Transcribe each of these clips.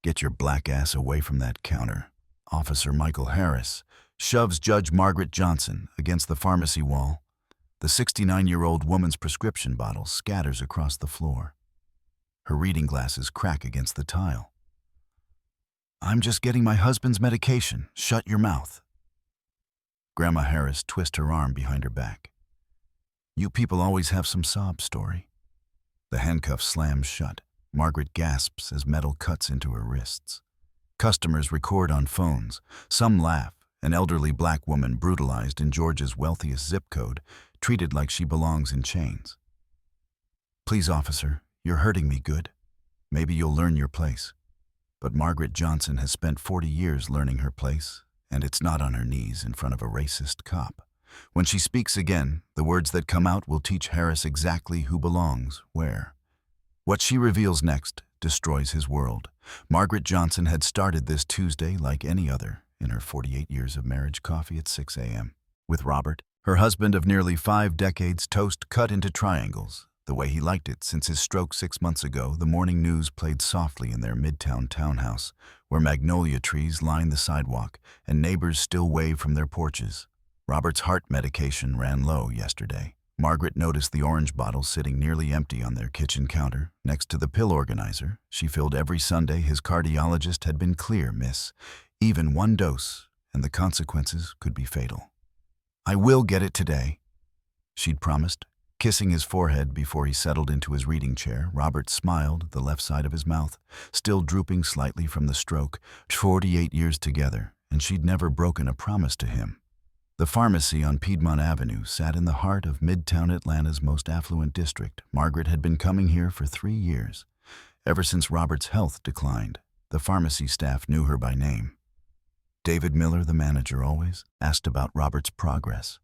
Get your black ass away from that counter. Officer Michael Harris shoves Judge Margaret Johnson against the pharmacy wall. The 69-year-old woman's prescription bottle scatters across the floor. Her reading glasses crack against the tile. "I'm just getting my husband's medication. Shut your mouth." Grandma Harris twists her arm behind her back. "You people always have some sob story." The handcuff slams shut. Margaret gasps as metal cuts into her wrists. Customers record on phones. Some laugh. An elderly black woman brutalized in Georgia's wealthiest zip code, treated like she belongs in chains. "Please, officer, you're hurting me good. Maybe you'll learn your place." But Margaret Johnson has spent 40 years learning her place, and it's not on her knees in front of a racist cop. When she speaks again, the words that come out will teach Harris exactly who belongs where. What she reveals next destroys his world. Margaret Johnson had started this Tuesday like any other in her 48 years of marriage, coffee at 6 a.m. with Robert, her husband of nearly 5 decades, toast cut into triangles, the way he liked it since his stroke 6 months ago. The morning news played softly in their midtown townhouse, where magnolia trees line the sidewalk and neighbors still wave from their porches. Robert's heart medication ran low yesterday. Margaret noticed the orange bottle sitting nearly empty on their kitchen counter, next to the pill organizer she filled every Sunday. His cardiologist had been clear, "Miss, even one dose, and the consequences could be fatal." "I will get it today," she'd promised, kissing his forehead before he settled into his reading chair. Robert smiled, the left side of his mouth still drooping slightly from the stroke. 48 years together, and she'd never broken a promise to him. The pharmacy on Piedmont Avenue sat in the heart of Midtown Atlanta's most affluent district. Margaret had been coming here for 3 years. Ever since Robert's health declined, the pharmacy staff knew her by name. David Miller, the manager, always asked about Robert's progress.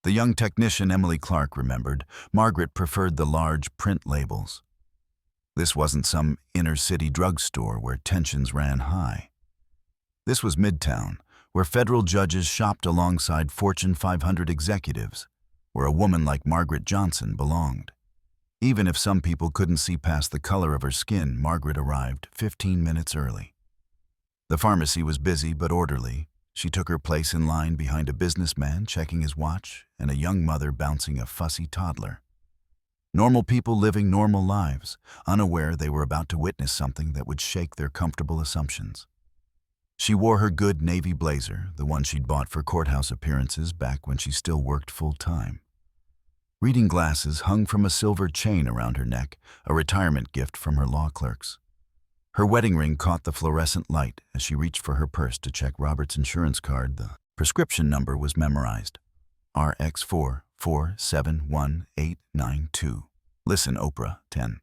The young technician Emily Clark remembered Margaret preferred the large print labels. This wasn't some inner-city drugstore where tensions ran high. This was Midtown, where federal judges shopped alongside Fortune 500 executives, where a woman like Margaret Johnson belonged. Even if some people couldn't see past the color of her skin, Margaret arrived 15 minutes early. The pharmacy was busy but orderly. She took her place in line behind a businessman checking his watch and a young mother bouncing a fussy toddler. Normal people living normal lives, unaware they were about to witness something that would shake their comfortable assumptions. She wore her good navy blazer, the one she'd bought for courthouse appearances back when she still worked full-time. Reading glasses hung from a silver chain around her neck, a retirement gift from her law clerks. Her wedding ring caught the fluorescent light as she reached for her purse to check Robert's insurance card. The prescription number was memorized. RX4471892. Listen, Oprah, 10.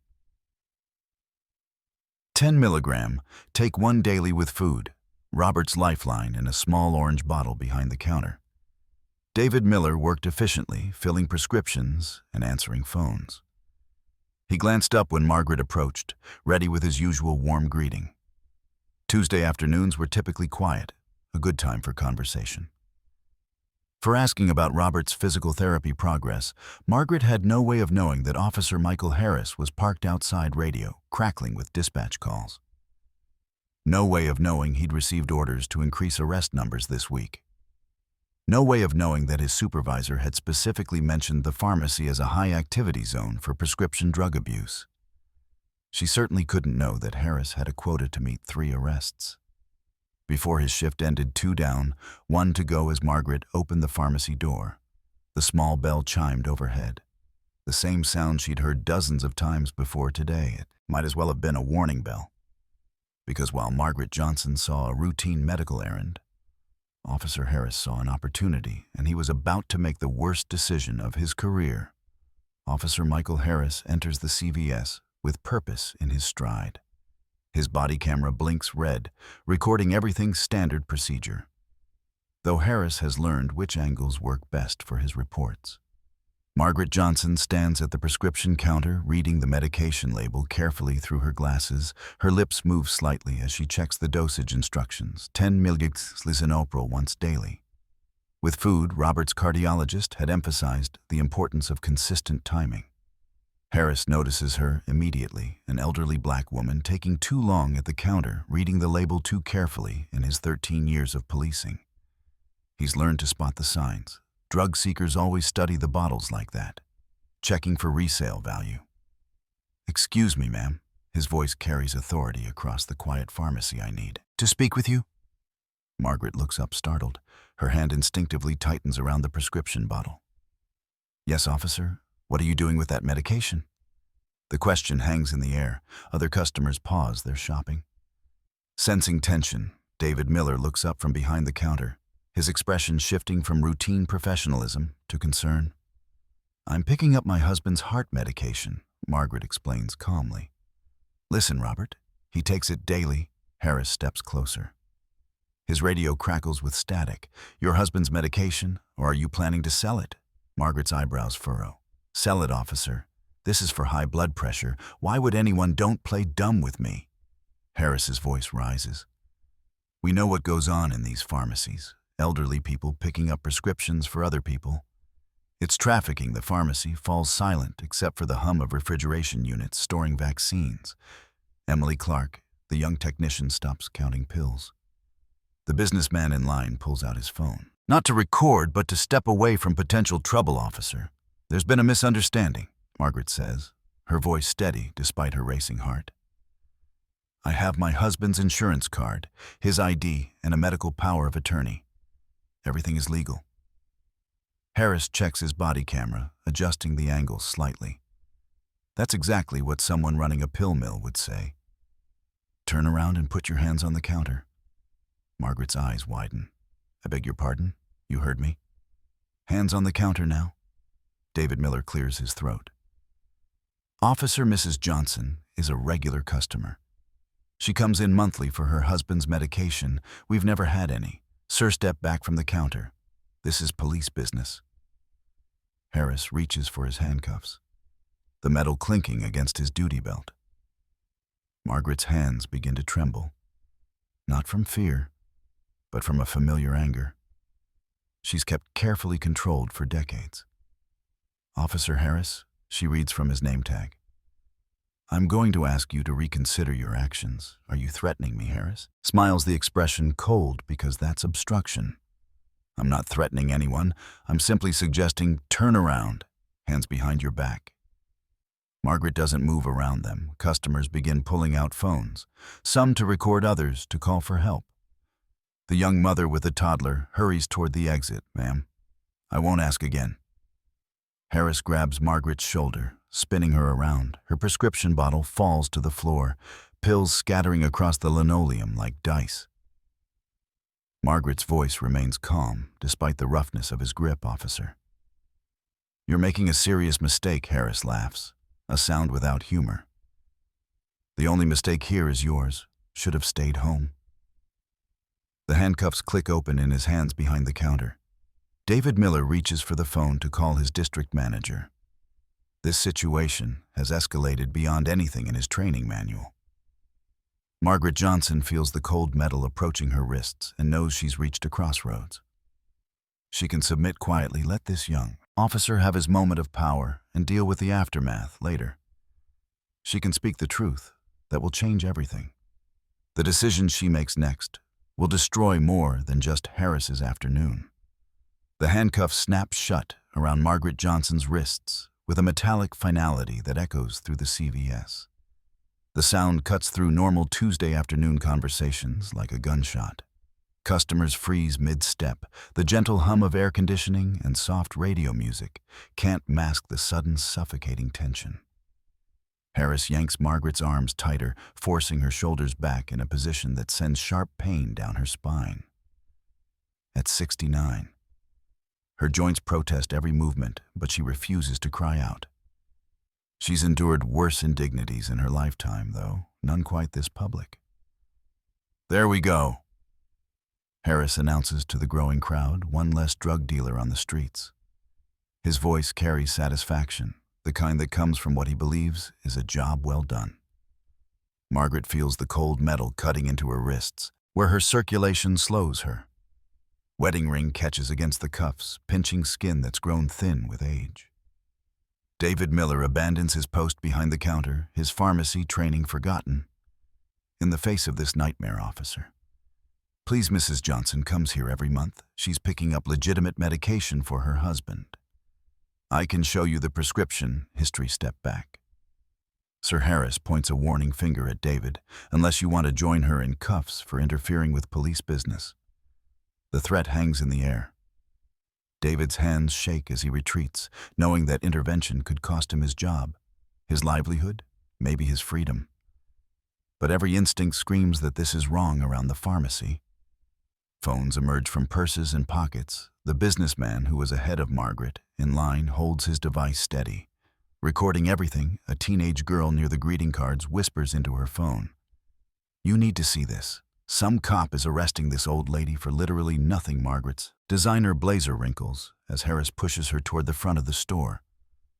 10 milligram. Take 1 daily with food. Robert's lifeline in a small orange bottle behind the counter. David Miller worked efficiently, filling prescriptions and answering phones. He glanced up when Margaret approached, ready with his usual warm greeting. Tuesday afternoons were typically quiet, a good time for conversation. For asking about Robert's physical therapy progress, Margaret had no way of knowing that Officer Michael Harris was parked outside radio, crackling with dispatch calls. No way of knowing he'd received orders to increase arrest numbers this week. No way of knowing that his supervisor had specifically mentioned the pharmacy as a high-activity zone for prescription drug abuse. She certainly couldn't know that Harris had a quota to meet 3 arrests. Before his shift ended, 2 down, 1 to go as Margaret opened the pharmacy door. The small bell chimed overhead. The same sound she'd heard dozens of times before today. It might as well have been a warning bell. Because while Margaret Johnson saw a routine medical errand, Officer Harris saw an opportunity, and he was about to make the worst decision of his career. Officer Michael Harris enters the CVS with purpose in his stride. His body camera blinks red, recording everything standard procedure. Though Harris has learned which angles work best for his reports. Margaret Johnson stands at the prescription counter, reading the medication label carefully through her glasses. Her lips move slightly as she checks the dosage instructions. 10 milligrams lisinopril once daily. With food, Robert's cardiologist had emphasized the importance of consistent timing. Harris notices her immediately, an elderly black woman taking too long at the counter, reading the label too carefully in his 13 years of policing. He's learned to spot the signs. Drug seekers always study the bottles like that, checking for resale value. "Excuse me, ma'am." His voice carries authority across the quiet pharmacy. "I need to speak with you." Margaret looks up startled. Her hand instinctively tightens around the prescription bottle. "Yes, officer. What are you doing with that medication?" The question hangs in the air. Other customers pause their shopping. Sensing tension, David Miller looks up from behind the counter, his expression shifting from routine professionalism to concern. "I'm picking up my husband's heart medication," Margaret explains calmly. "Listen, Robert, he takes it daily." Harris steps closer. His radio crackles with static. "Your husband's medication, or are you planning to sell it?" Margaret's eyebrows furrow. "Sell it, officer. This is for high blood pressure. Why would anyone don't play dumb with me?" Harris's voice rises. "We know what goes on in these pharmacies. Elderly people picking up prescriptions for other people. It's trafficking. The pharmacy falls silent except for the hum of refrigeration units storing vaccines." Emily Clark, the young technician, stops counting pills. The businessman in line pulls out his phone. "Not to record, but to step away from potential trouble, officer. There's been a misunderstanding," Margaret says, her voice steady despite her racing heart. "I have my husband's insurance card, his ID, and a medical power of attorney. Everything is legal." Harris checks his body camera, adjusting the angle slightly. That's exactly what someone running a pill mill would say. "Turn around and put your hands on the counter." Margaret's eyes widen. "I beg your pardon? You heard me?" "Hands on the counter now." David Miller clears his throat. Officer Mrs. Johnson is a regular customer. She comes in monthly for her husband's medication. We've never had any. Sir, step back from the counter. This is police business. Harris reaches for his handcuffs, the metal clinking against his duty belt. Margaret's hands begin to tremble, not from fear, but from a familiar anger. She's kept carefully controlled for decades. "Officer Harris," she reads from his name tag. "I'm going to ask you to reconsider your actions. Are you threatening me, Harris?" Smiles, the expression cold because that's obstruction. "I'm not threatening anyone. I'm simply suggesting turn around, hands behind your back." Margaret doesn't move around them. Customers begin pulling out phones, some to record, others to call for help. The young mother with the toddler hurries toward the exit. "Ma'am, I won't ask again." Harris grabs Margaret's shoulder, spinning her around. Her prescription bottle falls to the floor, pills scattering across the linoleum like dice. Margaret's voice remains calm, despite the roughness of his grip, "Officer." "You're making a serious mistake," Harris laughs, a sound without humor. "The only mistake here is yours. Should have stayed home." The handcuffs click open in his hands behind the counter. David Miller reaches for the phone to call his district manager. This situation has escalated beyond anything in his training manual. Margaret Johnson feels the cold metal approaching her wrists and knows she's reached a crossroads. She can submit quietly, let this young officer have his moment of power and deal with the aftermath later. She can speak the truth that will change everything. The decision she makes next will destroy more than just Harris's afternoon. The handcuffs snap shut around Margaret Johnson's wrists with a metallic finality that echoes through the CVS. The sound cuts through normal Tuesday afternoon conversations like a gunshot. Customers freeze mid-step. The gentle hum of air conditioning and soft radio music can't mask the sudden suffocating tension. Harris yanks Margaret's arms tighter, forcing her shoulders back in a position that sends sharp pain down her spine. At 69, her joints protest every movement, but she refuses to cry out. She's endured worse indignities in her lifetime, though none quite this public. "There we go," Harris announces to the growing crowd, one less drug dealer on the streets. His voice carries satisfaction, the kind that comes from what he believes is a job well done. Margaret feels the cold metal cutting into her wrists, where her circulation slows her. Wedding ring catches against the cuffs, pinching skin that's grown thin with age. David Miller abandons his post behind the counter, his pharmacy training forgotten. In the face of this nightmare, officer. Please, Mrs. Johnson comes here every month. She's picking up legitimate medication for her husband. I can show you the prescription. History step back. Sir Harris points a warning finger at David, unless you want to join her in cuffs for interfering with police business. The threat hangs in the air. David's hands shake as he retreats, knowing that intervention could cost him his job, his livelihood, maybe his freedom. But every instinct screams that this is wrong around the pharmacy. Phones emerge from purses and pockets. The businessman who was ahead of Margaret, in line, holds his device steady. Recording everything, a teenage girl near the greeting cards whispers into her phone. You need to see this. Some cop is arresting this old lady for literally nothing. Margaret's designer blazer wrinkles as Harris pushes her toward the front of the store.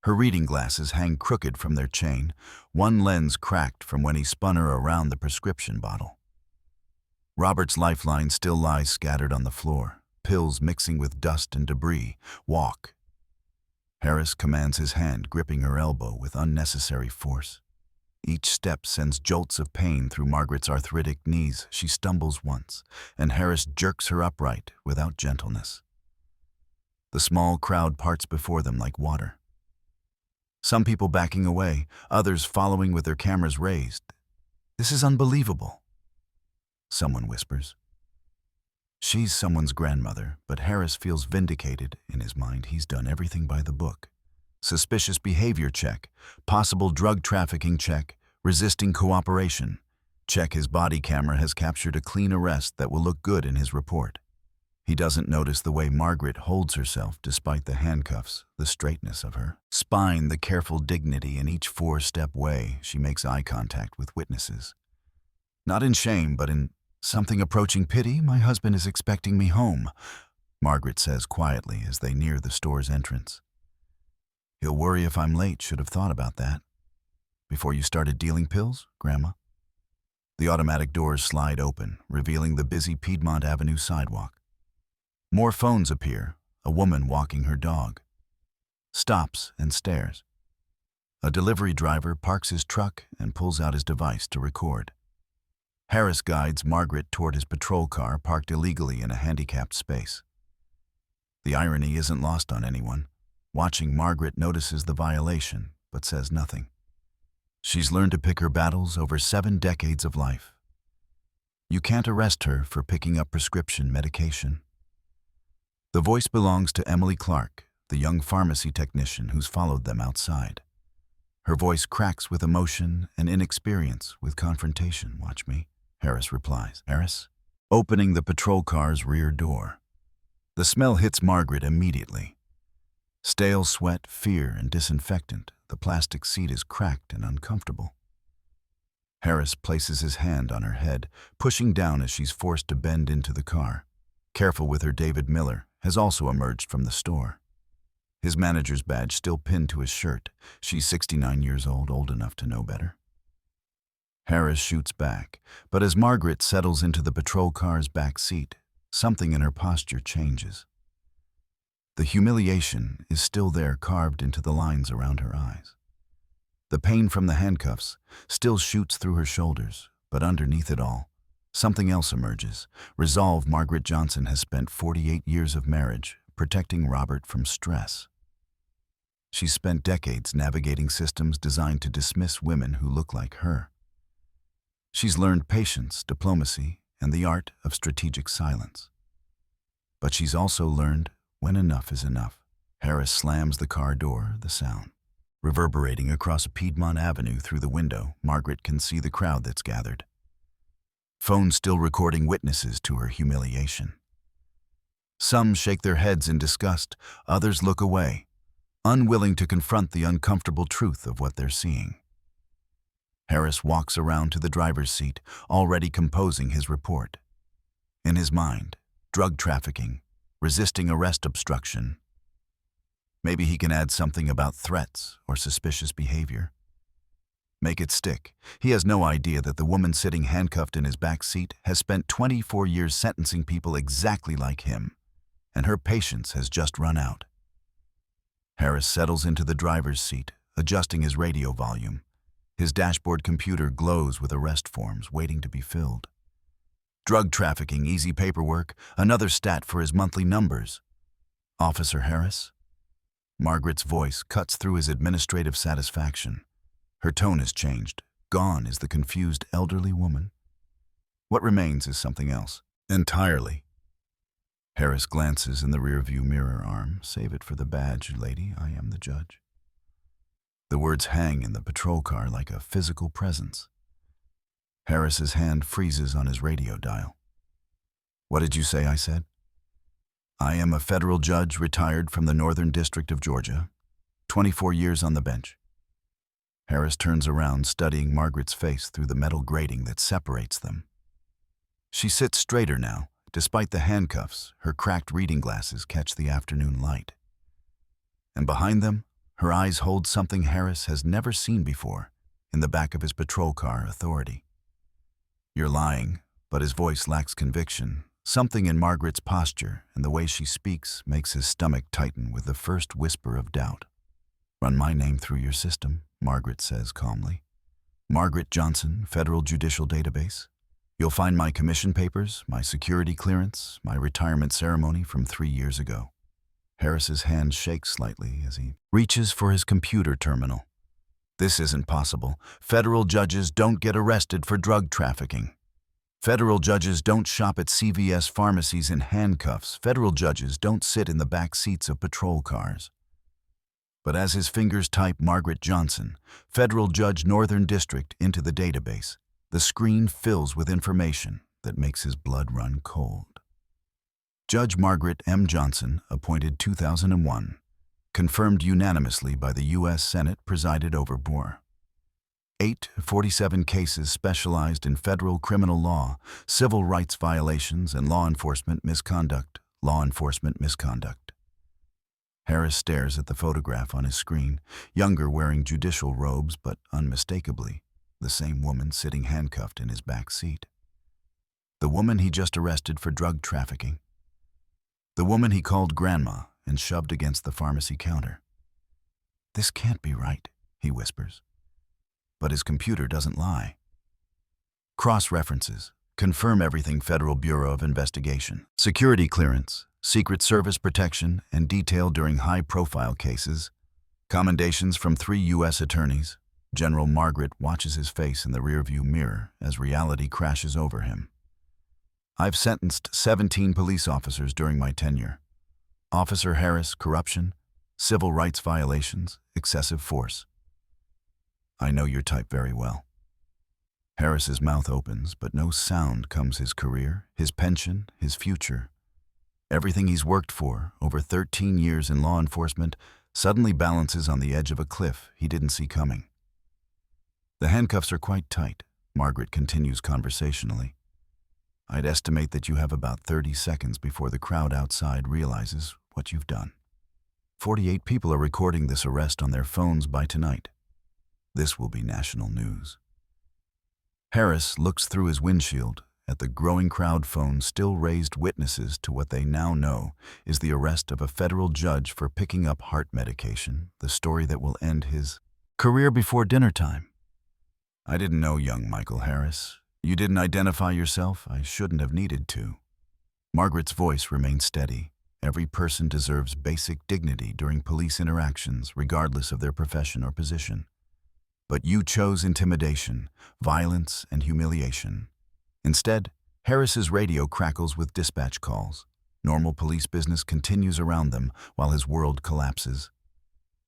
Her reading glasses hang crooked from their chain, one lens cracked from when he spun her around the prescription bottle. Robert's lifeline still lies scattered on the floor, pills mixing with dust and debris. Walk. Harris commands his hand, gripping her elbow with unnecessary force. Each step sends jolts of pain through Margaret's arthritic knees. She stumbles once, and Harris jerks her upright without gentleness. The small crowd parts before them like water. Some people backing away, others following with their cameras raised. This is unbelievable. Someone whispers. She's someone's grandmother, but Harris feels vindicated. In his mind, he's done everything by the book. Suspicious behavior check, possible drug trafficking check, resisting cooperation. Check his body camera has captured a clean arrest that will look good in his report. He doesn't notice the way Margaret holds herself despite the handcuffs, the straightness of her spine, the careful dignity in each four-step way she makes eye contact with witnesses. Not in shame, but in something approaching pity. My husband is expecting me home, Margaret says quietly as they near the store's entrance. He'll worry if I'm late. Should have thought about that. Before you started dealing pills, Grandma? The automatic doors slide open, revealing the busy Piedmont Avenue sidewalk. More phones appear, a woman walking her dog. Stops and stares. A delivery driver parks his truck and pulls out his device to record. Harris guides Margaret toward his patrol car parked illegally in a handicapped space. The irony isn't lost on anyone. Watching, Margaret notices the violation, but says nothing. She's learned to pick her battles over 7 decades of life. You can't arrest her for picking up prescription medication. The voice belongs to Emily Clark, the young pharmacy technician who's followed them outside. Her voice cracks with emotion and inexperience with confrontation. Watch me, Harris replies. Harris? Opening the patrol car's rear door. The smell hits Margaret immediately. Stale sweat, fear, and disinfectant. The plastic seat is cracked and uncomfortable. Harris places his hand on her head, pushing down as she's forced to bend into the car. Careful with her, David Miller has also emerged from the store. His manager's badge still pinned to his shirt. She's 69 years old enough to know better. Harris shoots back, but as Margaret settles into the patrol car's back seat, something in her posture changes. The humiliation is still there, carved into the lines around her eyes. The pain from the handcuffs still shoots through her shoulders, but underneath it all, something else emerges. Resolve. Margaret Johnson has spent 48 years of marriage protecting Robert from stress. She's spent decades navigating systems designed to dismiss women who look like her. She's learned patience, diplomacy, and the art of strategic silence. But she's also learned when enough is enough. Harris slams the car door, the sound reverberating across Piedmont Avenue. Through the window, Margaret can see the crowd that's gathered. Phones still recording witnesses to her humiliation. Some shake their heads in disgust, others look away, unwilling to confront the uncomfortable truth of what they're seeing. Harris walks around to the driver's seat, already composing his report. In his mind, drug trafficking, resisting arrest obstruction. Maybe he can add something about threats or suspicious behavior. Make it stick. He has no idea that the woman sitting handcuffed in his back seat has spent 24 years sentencing people exactly like him, and her patience has just run out. Harris settles into the driver's seat, adjusting his radio volume. His dashboard computer glows with arrest forms waiting to be filled. Drug trafficking, easy paperwork, another stat for his monthly numbers. Officer Harris? Margaret's voice cuts through his administrative satisfaction. Her tone has changed. Gone is the confused elderly woman. What remains is something else. Entirely. Harris glances in the rearview mirror arm. Save it for the badge, lady. I am the judge. The words hang in the patrol car like a physical presence. Harris's hand freezes on his radio dial. What did you say I said? I am a federal judge retired from the Northern District of Georgia. 24 years on the bench. Harris turns around, studying Margaret's face through the metal grating that separates them. She sits straighter now. Despite the handcuffs, her cracked reading glasses catch the afternoon light. And behind them, her eyes hold something Harris has never seen before in the back of his patrol car Authority. You're lying, but his voice lacks conviction. Something in Margaret's posture and the way she speaks makes his stomach tighten with the first whisper of doubt. Run my name through your system, Margaret says calmly. Margaret Johnson, Federal Judicial Database. You'll find my commission papers, my security clearance, my retirement ceremony from 3 years ago. Harris's hand shakes slightly as he reaches for his computer terminal. This isn't possible. Federal judges don't get arrested for drug trafficking. Federal judges don't shop at CVS pharmacies in handcuffs. Federal judges don't sit in the back seats of patrol cars. But as his fingers type Margaret Johnson, Federal Judge Northern District into the database, the screen fills with information that makes his blood run cold. Judge Margaret M. Johnson, appointed 2001, confirmed unanimously by the U.S. Senate, presided over Boer. 47 cases specialized in federal criminal law, civil rights violations, and law enforcement misconduct. Harris stares at the photograph on his screen, younger, wearing judicial robes, but unmistakably the same woman sitting handcuffed in his back seat. The woman he just arrested for drug trafficking. The woman he called Grandma and shoved against the pharmacy counter. This can't be right, he whispers. But his computer doesn't lie. Cross-references confirm everything: Federal Bureau of Investigation, security clearance, Secret Service protection, and detail during high-profile cases. Commendations from 3 U.S. attorneys. General Margaret watches his face in the rearview mirror as reality crashes over him. I've sentenced 17 police officers during my tenure. Officer Harris, corruption, civil rights violations, excessive force. I know your type very well. Harris's mouth opens, but no sound comes. His career, his pension, his future. Everything he's worked for, over 13 years in law enforcement, suddenly balances on the edge of a cliff he didn't see coming. The handcuffs are quite tight, Margaret continues conversationally. I'd estimate that you have about 30 seconds before the crowd outside realizes what you've done. 48 people are recording this arrest on their phones by tonight. This will be national news. Harris looks through his windshield at the growing crowd. Phones still raised witnesses to what they now know is the arrest of a federal judge for picking up heart medication, the story that will end his career before dinner time. I didn't know young Michael Harris. You didn't identify yourself. I shouldn't have needed to. Margaret's voice remained steady. Every person deserves basic dignity during police interactions, regardless of their profession or position. But you chose intimidation, violence, and humiliation. Instead, Harris's radio crackles with dispatch calls. Normal police business continues around them while his world collapses.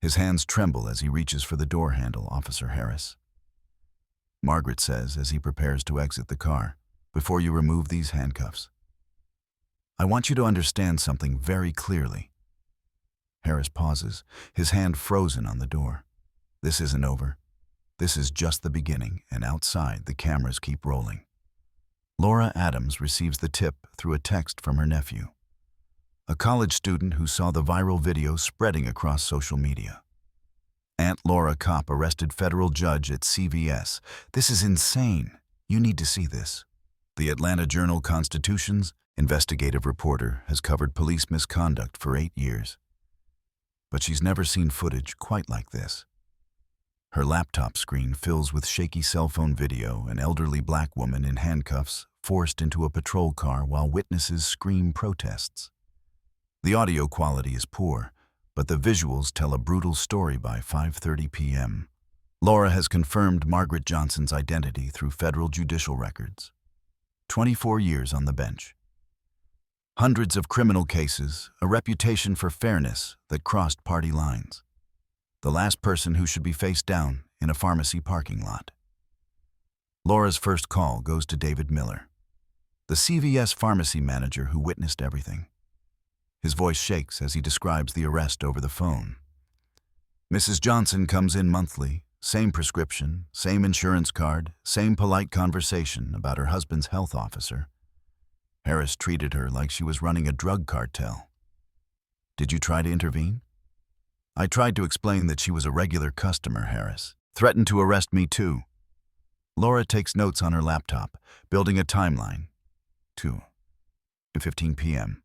His hands tremble as he reaches for the door handle. Officer Harris. Margaret says as he prepares to exit the car, before you remove these handcuffs, I want you to understand something very clearly. Harris pauses, his hand frozen on the door. This isn't over. This is just the beginning, and outside the cameras keep rolling. Laura Adams receives the tip through a text from her nephew, a college student who saw the viral video spreading across social media. Aunt Laura cop arrested federal judge at CVS. This is insane. You need to see this. The Atlanta Journal-Constitution's investigative reporter has covered police misconduct for 8 years. But she's never seen footage quite like this. Her laptop screen fills with shaky cell phone video, an elderly black woman in handcuffs forced into a patrol car while witnesses scream protests. The audio quality is poor, but the visuals tell a brutal story by 5:30 p.m. Laura has confirmed Margaret Johnson's identity through federal judicial records. 24 years on the bench. Hundreds of criminal cases, a reputation for fairness that crossed party lines. The last person who should be faced down in a pharmacy parking lot. Laura's first call goes to David Miller, the CVS pharmacy manager who witnessed everything. His voice shakes as he describes the arrest over the phone. Mrs. Johnson comes in monthly, same prescription, same insurance card, same polite conversation about her husband's health officer. Harris treated her like she was running a drug cartel. Did you try to intervene? I tried to explain that she was a regular customer, Harris. Threatened to arrest me too. Laura takes notes on her laptop, building a timeline. 2:15 p.m.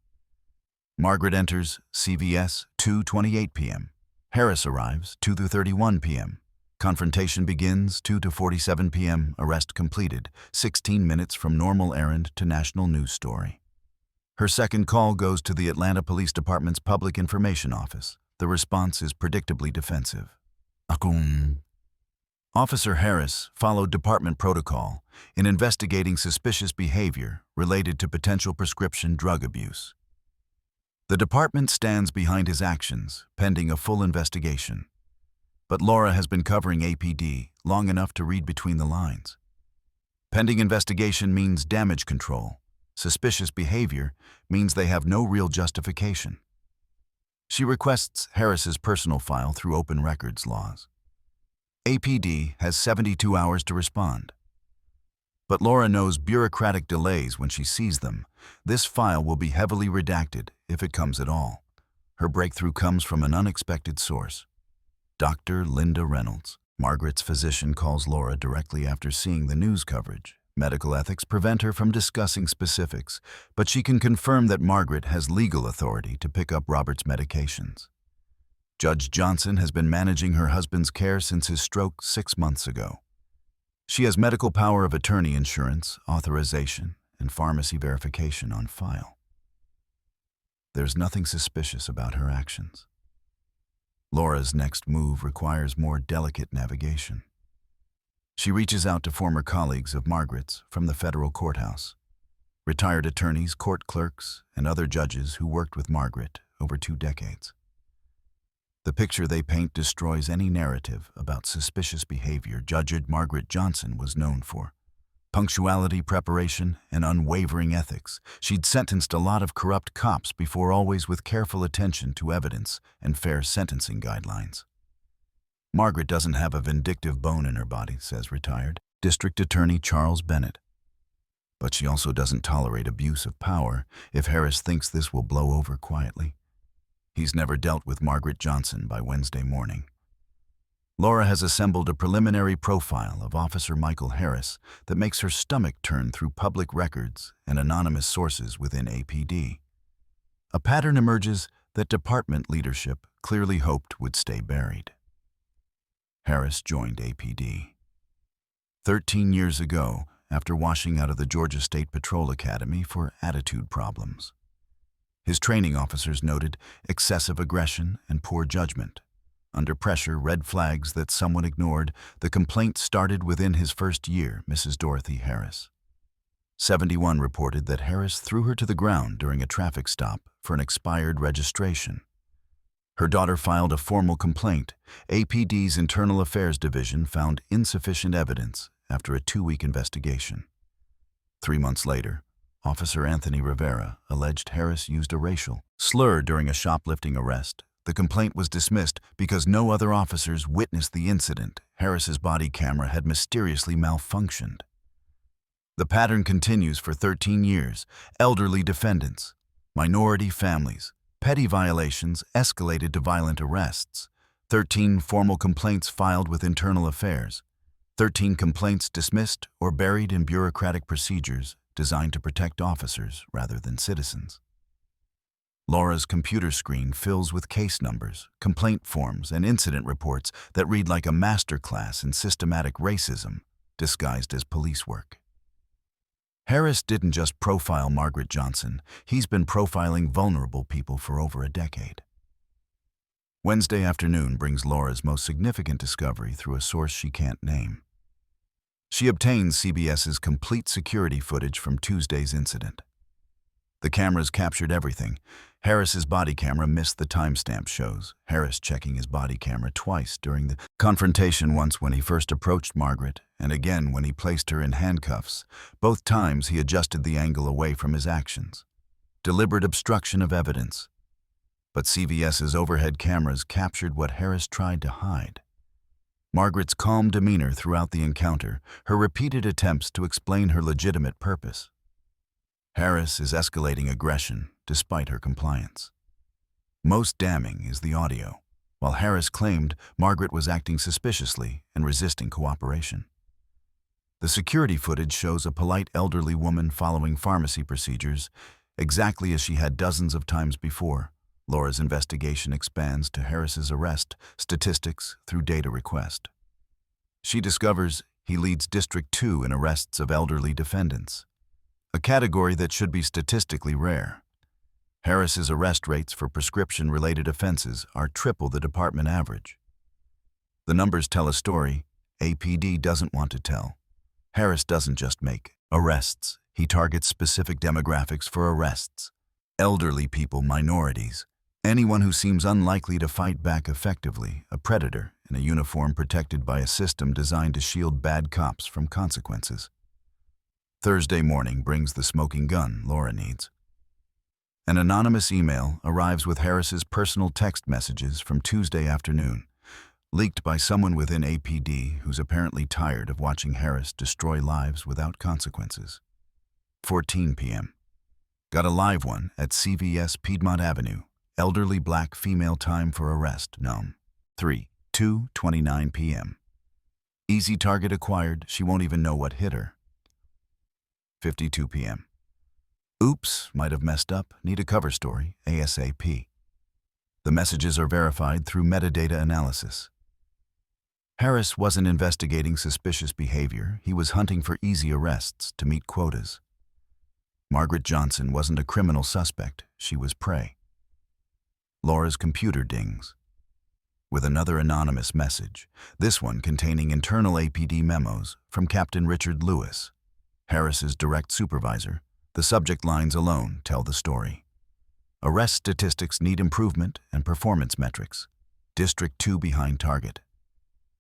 Margaret enters CVS 2:28 p.m. Harris arrives 2:31 p.m. Confrontation begins 2:47 p.m. Arrest completed, 16 minutes from normal errand to national news story. Her second call goes to the Atlanta Police Department's Public Information Office. The response is predictably defensive. Officer Harris followed department protocol in investigating suspicious behavior related to potential prescription drug abuse. The department stands behind his actions, pending a full investigation. But Laura has been covering APD long enough to read between the lines. Pending investigation means damage control. Suspicious behavior means they have no real justification. She requests Harris's personal file through open records laws. APD has 72 hours to respond. But Laura knows bureaucratic delays when she sees them. This file will be heavily redacted, if it comes at all. Her breakthrough comes from an unexpected source. Dr. Linda Reynolds, Margaret's physician, calls Laura directly after seeing the news coverage. Medical ethics prevent her from discussing specifics, but she can confirm that Margaret has legal authority to pick up Robert's medications. Judge Johnson has been managing her husband's care since his stroke 6 months ago. She has medical power of attorney insurance, authorization, and pharmacy verification on file. There's nothing suspicious about her actions. Laura's next move requires more delicate navigation. She reaches out to former colleagues of Margaret's from the federal courthouse, retired attorneys, court clerks, and other judges who worked with Margaret over 2 decades. The picture they paint destroys any narrative about suspicious behavior Judge Margaret Johnson was known for. Punctuality, preparation, and unwavering ethics. She'd sentenced a lot of corrupt cops before, always with careful attention to evidence and fair sentencing guidelines. Margaret doesn't have a vindictive bone in her body, says retired District Attorney Charles Bennett. But she also doesn't tolerate abuse of power if Harris thinks this will blow over quietly. He's never dealt with Margaret Johnson by Wednesday morning. Laura has assembled a preliminary profile of Officer Michael Harris that makes her stomach turn through public records and anonymous sources within APD. A pattern emerges that department leadership clearly hoped would stay buried. Harris joined APD 13 years ago after washing out of the Georgia State Patrol Academy for attitude problems. His training officers noted excessive aggression and poor judgment. Under pressure, red flags that someone ignored. The complaint started within his first year, Mrs. Dorothy Harris. 71 reported that Harris threw her to the ground during a traffic stop for an expired registration. Her daughter filed a formal complaint. APD's Internal Affairs Division found insufficient evidence after a 2-week investigation. 3 months later, Officer Anthony Rivera alleged Harris used a racial slur during a shoplifting arrest. The complaint was dismissed because no other officers witnessed the incident. Harris's body camera had mysteriously malfunctioned. The pattern continues for 13 years. Elderly defendants, minority families, petty violations escalated to violent arrests. 13 formal complaints filed with Internal Affairs. 13 complaints dismissed or buried in bureaucratic procedures designed to protect officers rather than citizens. Laura's computer screen fills with case numbers, complaint forms, and incident reports that read like a masterclass in systematic racism, disguised as police work. Harris didn't just profile Margaret Johnson, he's been profiling vulnerable people for over a decade. Wednesday afternoon brings Laura's most significant discovery through a source she can't name. She obtains CBS's complete security footage from Tuesday's incident. The cameras captured everything. Harris's body camera missed the timestamp shows, Harris checking his body camera twice during the confrontation, once when he first approached Margaret, and again when he placed her in handcuffs. Both times he adjusted the angle away from his actions. Deliberate obstruction of evidence. But CBS's overhead cameras captured what Harris tried to hide. Margaret's calm demeanor throughout the encounter, her repeated attempts to explain her legitimate purpose. Harris is escalating aggression despite her compliance. Most damning is the audio. While Harris claimed Margaret was acting suspiciously and resisting cooperation. The security footage shows a polite elderly woman following pharmacy procedures, exactly as she had dozens of times before. Laura's investigation expands to Harris's arrest statistics through data request. She discovers he leads District 2 in arrests of elderly defendants, a category that should be statistically rare. Harris's arrest rates for prescription-related offenses are triple the department average. The numbers tell a story APD doesn't want to tell. Harris doesn't just make arrests, he targets specific demographics for arrests. Elderly people, minorities, anyone who seems unlikely to fight back effectively, a predator in a uniform protected by a system designed to shield bad cops from consequences. Thursday morning brings the smoking gun Laura needs. An anonymous email arrives with Harris's personal text messages from Tuesday afternoon, leaked by someone within APD who's apparently tired of watching Harris destroy lives without consequences. 14 p.m. Got a live one at CVS Piedmont Avenue. Elderly black female time for arrest, Num. 2:29 p.m. Easy target acquired, she won't even know what hit her. 52 p.m. Oops, might have messed up, need a cover story, ASAP. The messages are verified through metadata analysis. Harris wasn't investigating suspicious behavior, he was hunting for easy arrests to meet quotas. Margaret Johnson wasn't a criminal suspect, she was prey. Laura's computer dings with another anonymous message, this one containing internal APD memos from Captain Richard Lewis, Harris's direct supervisor. The subject lines alone tell the story. Arrest statistics need improvement and performance metrics. District 2 behind target.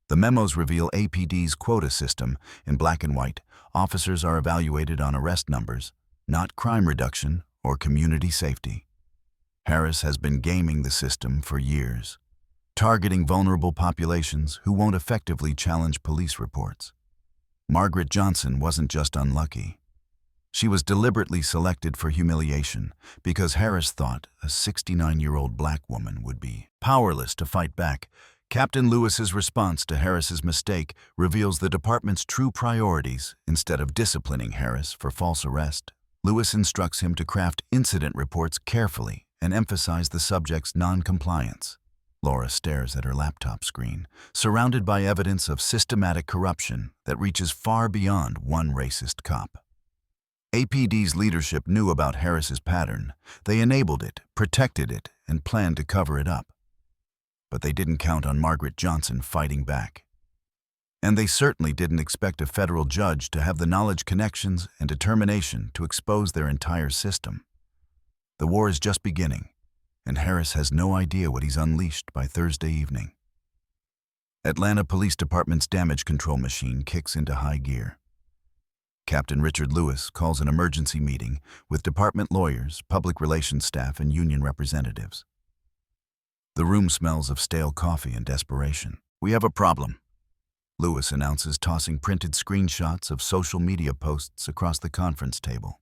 The memos reveal APD's quota system in black and white. Officers are evaluated on arrest numbers, not crime reduction or community safety. Harris has been gaming the system for years, targeting vulnerable populations who won't effectively challenge police reports. Margaret Johnson wasn't just unlucky. She was deliberately selected for humiliation because Harris thought a 69-year-old black woman would be powerless to fight back. Captain Lewis's response to Harris's mistake reveals the department's true priorities. Instead of disciplining Harris for false arrest, Lewis instructs him to craft incident reports carefully and emphasize the subject's non-compliance. Laura stares at her laptop screen, surrounded by evidence of systematic corruption that reaches far beyond one racist cop. APD's leadership knew about Harris's pattern. They enabled it, protected it, and planned to cover it up. But they didn't count on Margaret Johnson fighting back. And they certainly didn't expect a federal judge to have the knowledge, connections, and determination to expose their entire system. The war is just beginning, and Harris has no idea what he's unleashed by Thursday evening. Atlanta Police Department's damage control machine kicks into high gear. Captain Richard Lewis calls an emergency meeting with department lawyers, public relations staff, and union representatives. The room smells of stale coffee and desperation. "We have a problem," Lewis announces, tossing printed screenshots of social media posts across the conference table.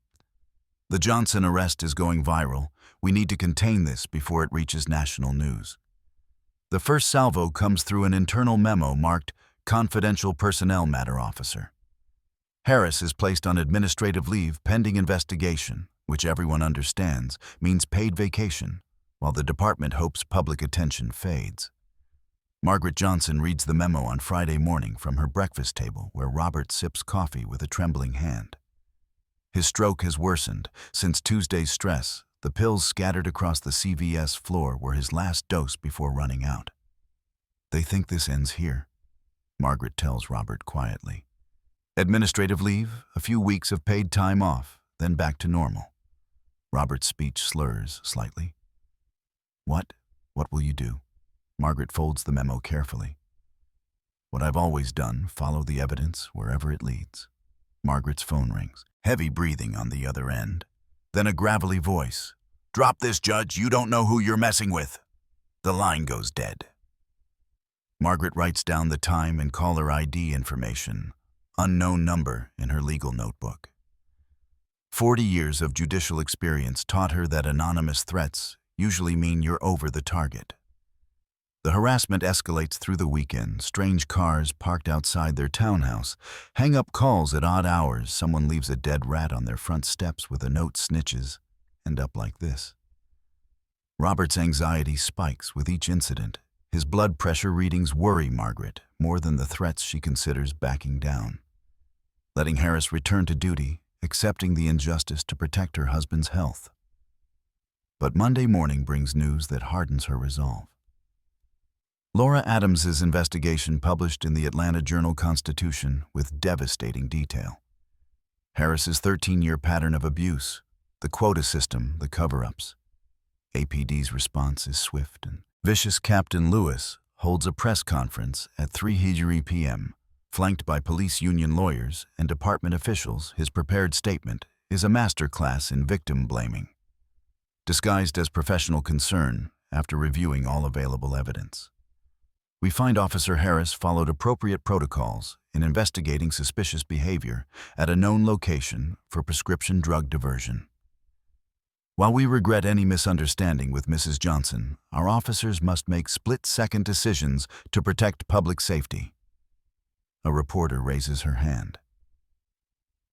"The Johnson arrest is going viral. We need to contain this before it reaches national news." The first salvo comes through an internal memo marked Confidential Personnel Matter Officer. Harris is placed on administrative leave pending investigation, which everyone understands means paid vacation, while the department hopes public attention fades. Margaret Johnson reads the memo on Friday morning from her breakfast table where Robert sips coffee with a trembling hand. His stroke has worsened since Tuesday's stress. The pills scattered across the CVS floor were his last dose before running out. They think this ends here, Margaret tells Robert quietly. Administrative leave, a few weeks of paid time off, then back to normal. Robert's speech slurs slightly. What? What will you do? Margaret folds the memo carefully. What I've always done, follow the evidence wherever it leads. Margaret's phone rings, heavy breathing on the other end. Then a gravelly voice. Drop this, Judge, you don't know who you're messing with. The line goes dead. Margaret writes down the time and caller ID information, unknown number, in her legal notebook. 40 years of judicial experience taught her that anonymous threats usually mean you're over the target. The harassment escalates through the weekend. Strange cars parked outside their townhouse, hang-up calls at odd hours, someone leaves a dead rat on their front steps with a note snitches, end up like this. Robert's anxiety spikes with each incident. His blood pressure readings worry Margaret more than the threats she considers backing down. Letting Harris return to duty, accepting the injustice to protect her husband's health. But Monday morning brings news that hardens her resolve. Laura Adams's investigation published in the Atlanta Journal-Constitution with devastating detail. Harris's 13-year pattern of abuse, the quota system, the cover-ups. APD's response is swift and vicious. Captain Lewis holds a press conference at 3 p.m., flanked by police union lawyers and department officials. His prepared statement is a masterclass in victim blaming, disguised as professional concern after reviewing all available evidence. We find Officer Harris followed appropriate protocols in investigating suspicious behavior at a known location for prescription drug diversion. While we regret any misunderstanding with Mrs. Johnson, our officers must make split-second decisions to protect public safety. A reporter raises her hand.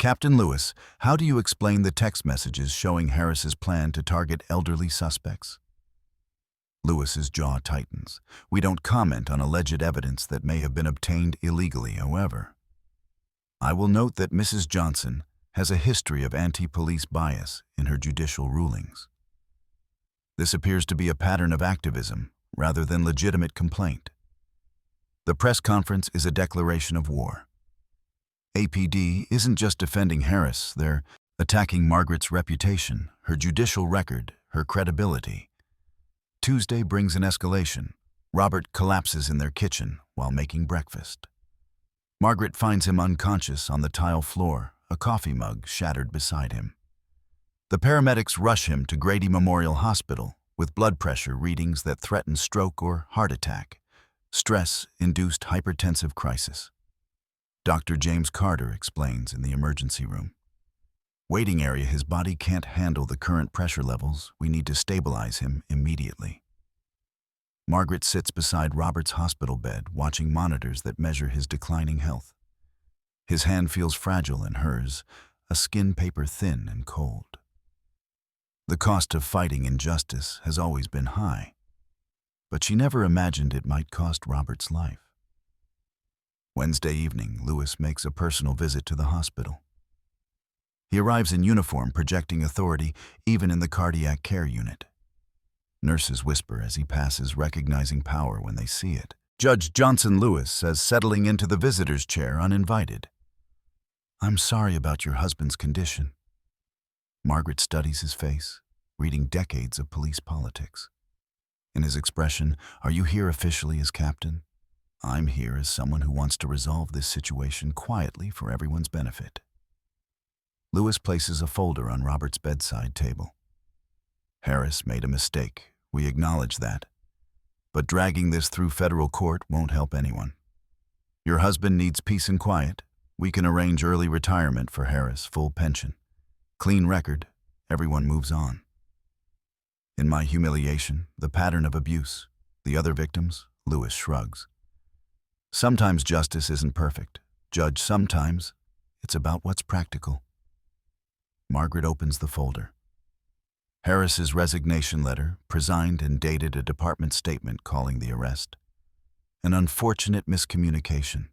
Captain Lewis, how do you explain the text messages showing Harris's plan to target elderly suspects? Lewis's jaw tightens. We don't comment on alleged evidence that may have been obtained illegally, however. I will note that Mrs. Johnson has a history of anti-police bias in her judicial rulings. This appears to be a pattern of activism rather than legitimate complaint. The press conference is a declaration of war. APD isn't just defending Harris, they're attacking Margaret's reputation, her judicial record, her credibility. Tuesday brings an escalation. Robert collapses in their kitchen while making breakfast. Margaret finds him unconscious on the tile floor, a coffee mug shattered beside him. The paramedics rush him to Grady Memorial Hospital with blood pressure readings that threaten stroke or heart attack, stress-induced hypertensive crisis. Dr. James Carter explains in the emergency room. Waiting area, his body can't handle the current pressure levels. We need to stabilize him immediately. Margaret sits beside Robert's hospital bed, watching monitors that measure his declining health. His hand feels fragile in hers, a skin paper thin and cold. The cost of fighting injustice has always been high, but she never imagined it might cost Robert's life. Wednesday evening, Lewis makes a personal visit to the hospital. He arrives in uniform, projecting authority even in the cardiac care unit. Nurses whisper as he passes, recognizing power when they see it. Judge Johnson Lewis says, settling into the visitor's chair uninvited. I'm sorry about your husband's condition. Margaret studies his face, reading decades of police politics. In his expression, are you here officially as captain? I'm here as someone who wants to resolve this situation quietly for everyone's benefit. Lewis places a folder on Robert's bedside table. Harris made a mistake. We acknowledge that. But dragging this through federal court won't help anyone. Your husband needs peace and quiet. We can arrange early retirement for Harris, full pension. Clean record, everyone moves on. In my humiliation, the pattern of abuse, the other victims, Lewis shrugs. Sometimes justice isn't perfect. Judge, sometimes it's about what's practical. Margaret opens the folder. Harris's resignation letter, presigned and dated a department statement calling the arrest. An unfortunate miscommunication.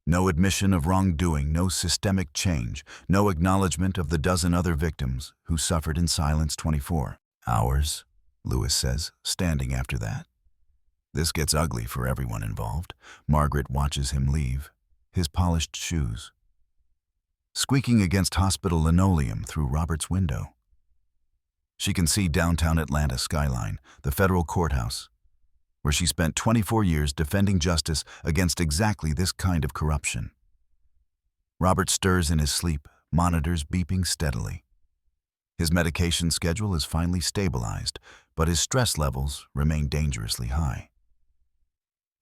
No admission of wrongdoing, no systemic change, no acknowledgement of the dozen other victims who suffered in silence 24 hours, Lewis says, standing after that. This gets ugly for everyone involved. Margaret watches him leave, his polished shoes squeaking against hospital linoleum through Robert's window. She can see downtown Atlanta skyline, the federal courthouse, where she spent 24 years defending justice against exactly this kind of corruption. Robert stirs in his sleep, monitors beeping steadily. His medication schedule is finally stabilized, but his stress levels remain dangerously high.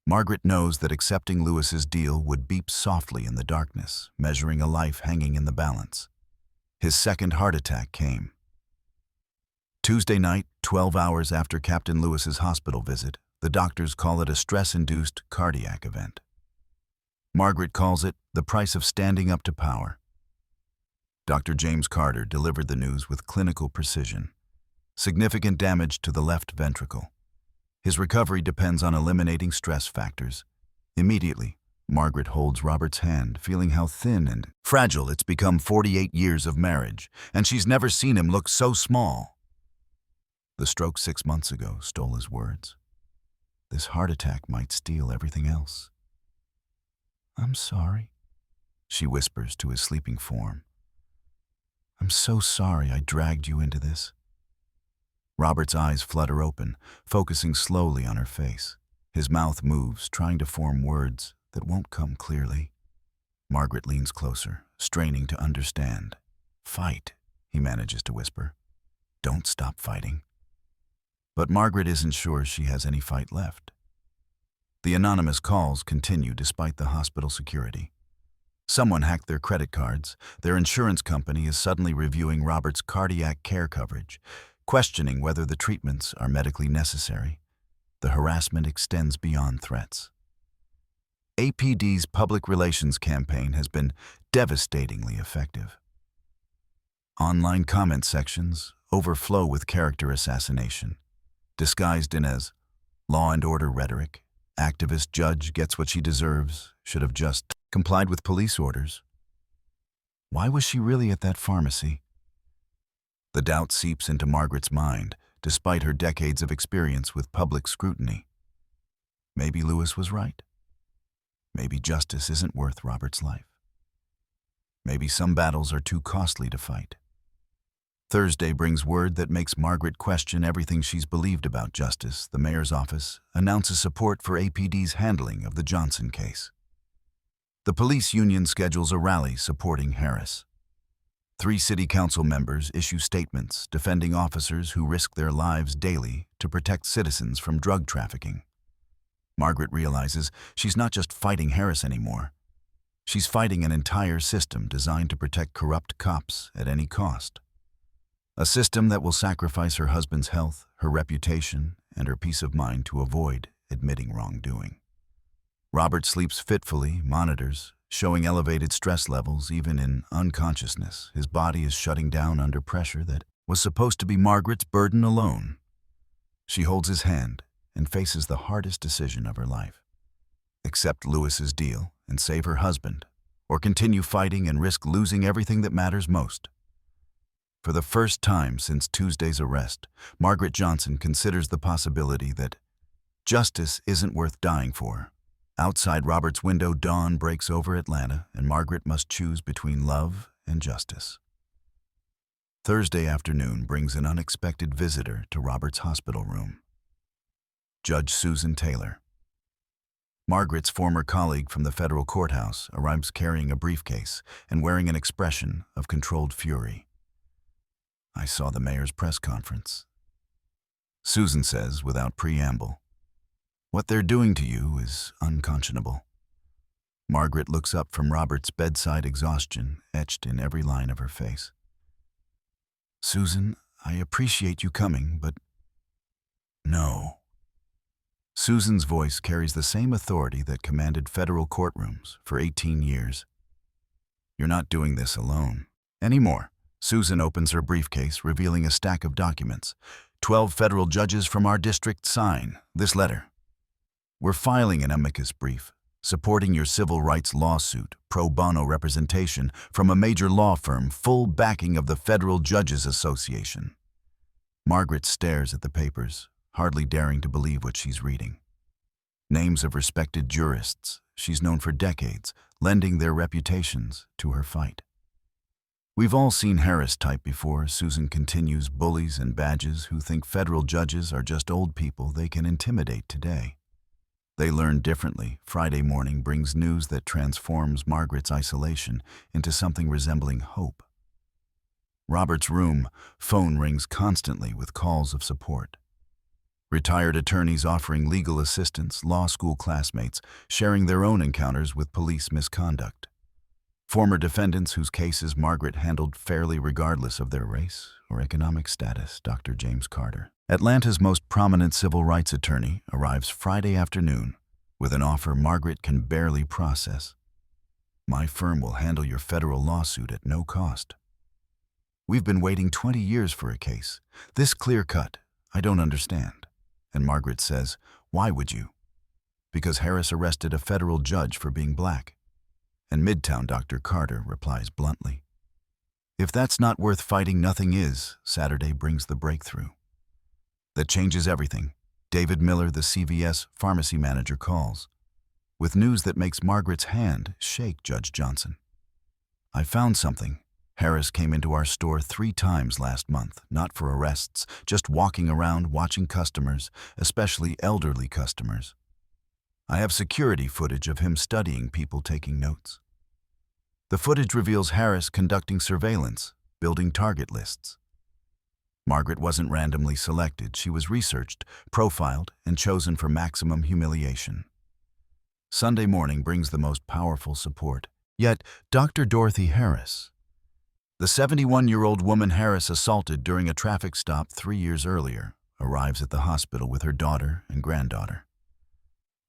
Margaret knows that accepting Lewis's deal would beep softly in the darkness, measuring a life hanging in the balance. His second heart attack came. Tuesday night, 12 hours after Captain Lewis's hospital visit, the doctors call it a stress-induced cardiac event. Margaret calls it the price of standing up to power. Dr. James Carter delivered the news with clinical precision. Significant damage to the left ventricle. His recovery depends on eliminating stress factors. Immediately, Margaret holds Robert's hand, feeling how thin and fragile it's become 48 years of marriage, and she's never seen him look so small. The stroke 6 months ago stole his words. This heart attack might steal everything else. "I'm sorry," she whispers to his sleeping form. "I'm so sorry I dragged you into this." Robert's eyes flutter open, focusing slowly on her face. His mouth moves, trying to form words that won't come clearly. Margaret leans closer, straining to understand. "Fight," he manages to whisper. "Don't stop fighting." But Margaret isn't sure she has any fight left. The anonymous calls continue despite the hospital security. Someone hacked their credit cards. Their insurance company is suddenly reviewing Robert's cardiac care coverage, questioning whether the treatments are medically necessary. The harassment extends beyond threats. APD's public relations campaign has been devastatingly effective. Online comment sections overflow with character assassination, disguised in as law and order rhetoric. Activist judge gets what she deserves, should have just complied with police orders. Why was she really at that pharmacy? The doubt seeps into Margaret's mind, despite her decades of experience with public scrutiny. Maybe Lewis was right. Maybe justice isn't worth Robert's life. Maybe some battles are too costly to fight. Thursday brings word that makes Margaret question everything she's believed about justice. The mayor's office announces support for APD's handling of the Johnson case. The police union schedules a rally supporting Harris. 3 city council members issue statements defending officers who risk their lives daily to protect citizens from drug trafficking. Margaret realizes she's not just fighting Harris anymore. She's fighting an entire system designed to protect corrupt cops at any cost. A system that will sacrifice her husband's health, her reputation, and her peace of mind to avoid admitting wrongdoing. Robert sleeps fitfully, monitors, showing elevated stress levels even in unconsciousness. His body is shutting down under pressure that was supposed to be Margaret's burden alone. She holds his hand and faces the hardest decision of her life. Accept Lewis's deal and save her husband, or continue fighting and risk losing everything that matters most. For the first time since Tuesday's arrest, Margaret Johnson considers the possibility that justice isn't worth dying for. Outside Robert's window, dawn breaks over Atlanta, and Margaret must choose between love and justice. Thursday afternoon brings an unexpected visitor to Robert's hospital room. Judge Susan Taylor. Margaret's former colleague from the federal courthouse arrives carrying a briefcase and wearing an expression of controlled fury. "I saw the mayor's press conference," Susan says without preamble. "What they're doing to you is unconscionable." Margaret looks up from Robert's bedside, exhaustion etched in every line of her face. "Susan, I appreciate you coming, but no." Susan's voice carries the same authority that commanded federal courtrooms for 18 years. "You're not doing this alone anymore. Susan opens her briefcase, revealing a stack of documents. 12 federal judges from our district sign this letter. We're filing an amicus brief, supporting your civil rights lawsuit, pro bono representation from a major law firm, full backing of the Federal Judges Association. Margaret stares at the papers, hardly daring to believe what she's reading. Names of respected jurists she's known for decades, lending their reputations to her fight. We've all seen Harris type before, Susan continues, bullies and badges who think federal judges are just old people they can intimidate today. They learn differently. Friday morning brings news that transforms Margaret's isolation into something resembling hope. Robert's room, phone rings constantly with calls of support. Retired attorneys offering legal assistance, law school classmates sharing their own encounters with police misconduct. Former defendants whose cases Margaret handled fairly regardless of their race or economic status, Dr. James Carter, Atlanta's most prominent civil rights attorney, arrives Friday afternoon with an offer Margaret can barely process. My firm will handle your federal lawsuit at no cost. We've been waiting 20 years for a case. This clear-cut, I don't understand. And Margaret says, why would you? Because Harris arrested a federal judge for being black. And Midtown Dr. Carter replies bluntly. If that's not worth fighting, nothing is. Saturday brings the breakthrough. That changes everything. David Miller, the CVS pharmacy manager, calls, with news that makes Margaret's hand shake. Judge Johnson, I found something. Harris came into our store 3 times last month, not for arrests, just walking around watching customers, especially elderly customers. I have security footage of him studying people taking notes. The footage reveals Harris conducting surveillance, building target lists. Margaret wasn't randomly selected. She was researched, profiled, and chosen for maximum humiliation. Sunday morning brings the most powerful support. Yet, Dr. Dorothy Harris, the 71-year-old woman Harris assaulted during a traffic stop 3 years earlier, arrives at the hospital with her daughter and granddaughter.